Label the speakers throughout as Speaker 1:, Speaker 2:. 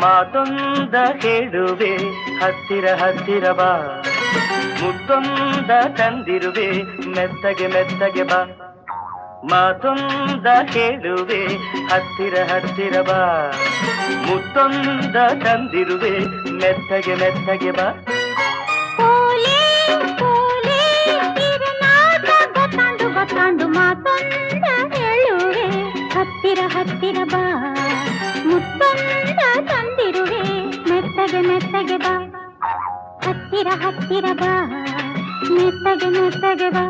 Speaker 1: ಮಾತೊಂದ ಹೇಳುವೆ ಹತ್ತಿರ ಹತ್ತಿರ ಬಾ, ಮುತ್ತೊಂದ ತಂದಿರುವೆ ಮೆತ್ತಗೆ ಮೆತ್ತಗೆ ಬಾ. ಮಾತೊಂದ ಹೇಳುವೆ ಹತ್ತಿರ ಹತ್ತಿರ ಬಾ, ಮುತ್ತೊಂದ ತಂದಿರುವೆ ಮೆತ್ತಗೆ ಮೆತ್ತಗೆ ಬಾ.
Speaker 2: ಮಾತೊಂದ ಹೇಳುವೆ ಹತ್ತಿರ ಹತ್ತಿರ ಬಾ, ಮುತ್ತೊಂದ ತಂದಿರುವೆ ಮೆತ್ತಗೆ ಮೆತ್ತಗೆ ಬಾ. ಹತ್ತಿರ ಹತ್ತಿರ ಬಾ, ಮೆತ್ತಗೆ ಮೆತ್ತಗೆ ಬಾ.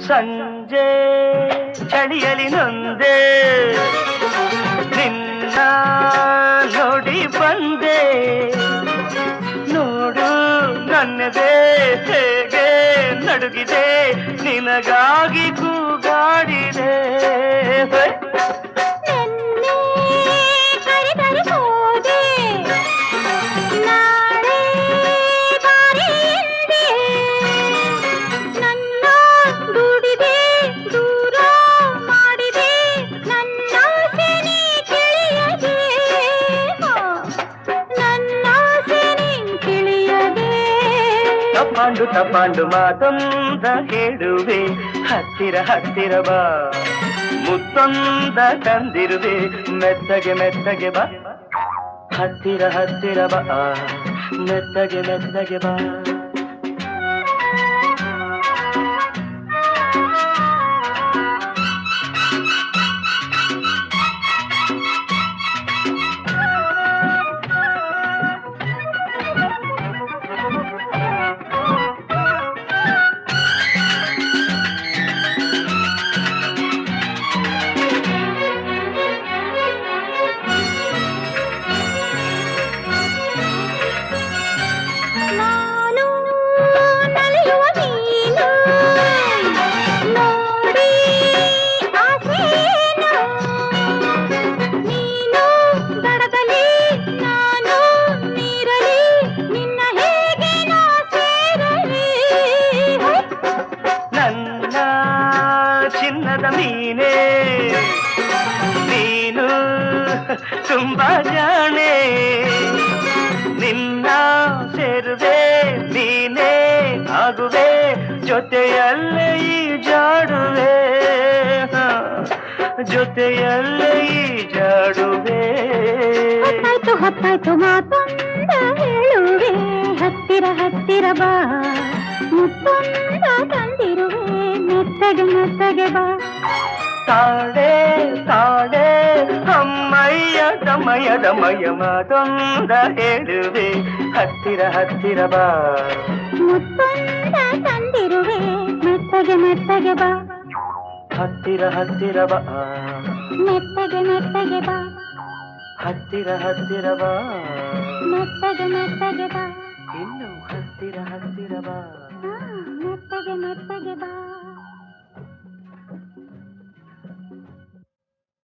Speaker 1: ಸಂಜೆ ಚಳಿಯಲಿ ನೊಂದೆ ನಿನ್ನ ನೋಡಿ ಬಂದೆ, ನೋಡು ನನ್ನದೇ ಹೇಗೆ ನಡುಗಿದೆ, ನಿನಗಾಗಿ ಕೂಗಾಡಿದೆ. ತಪ್ಪಾಂಡು ತಪ್ಪಾಂಡು ಮಾತೊಂದ ಹೇಳುವೆ ಹತ್ತಿರ ಹತ್ತಿರ ಬಾ, ಮುತ್ತೊಂದ ತಂದಿರುವೆ ಮೆತ್ತಗೆ ಮೆತ್ತಗೆ ಬಾ. ಹತ್ತಿರ ಹತ್ತಿರ ಬಾ, ಮೆತ್ತಗೆ ಮೆತ್ತಗೆ ಬಾ. ಚಿನ್ನದ ಮೀನೇ ನೀನು ತುಂಬಾ ಜಾಣೆ, ನಿನ್ನ ಸೇರುವೆ ನೀನೇ ಆಗುವೆ, ಜೊತೆಯಲ್ಲೇ ಈಜಾಡುವೆ, ಜೊತೆಯಲ್ಲೇ ಈಜಾಡುವೆ.
Speaker 2: ಹೊತ್ತಾಯ್ತು ಹೊತ್ತಾಯ್ತು ಮಾತೊಂದ ಹೇಳುವೆ ಹತ್ತಿರ ಹತ್ತಿರ ಬಾ, ಮುತ್ತೊಂದ ತಂದಿರುವೆ ಮೆತ್ತಗೆ ಮೆತ್ತಗೆ ಬಾ.
Speaker 1: ತಾಡೆ ತಾಡೆ ಅಮ್ಮಯ್ಯ ದಮಯ ದಮಯ ಮಾತೊಂದ ಹೇಳುವೆ ಹತ್ತಿರ ಹತ್ತಿರ ಬಾ,
Speaker 2: ಮುತ್ತೊಂದ ತಂದಿರುವೆ ಮೆತ್ತಗೆ ಮೆತ್ತಗೆ ಬಾ.
Speaker 1: ಹತ್ತಿರ ಹತ್ತಿರ ಬಾ,
Speaker 2: ಮೆತ್ತಗೆ ಮೆತ್ತಗೆ ಬಾ.
Speaker 1: ಹತ್ತಿರ ಹತ್ತಿರ ಬಾ,
Speaker 2: ಮೆತ್ತಗೆ ಮೆತ್ತಗೆ ಬಾ.
Speaker 1: ಇನ್ನು ಹತ್ತಿರ ಹತ್ತಿರ ಬಾ.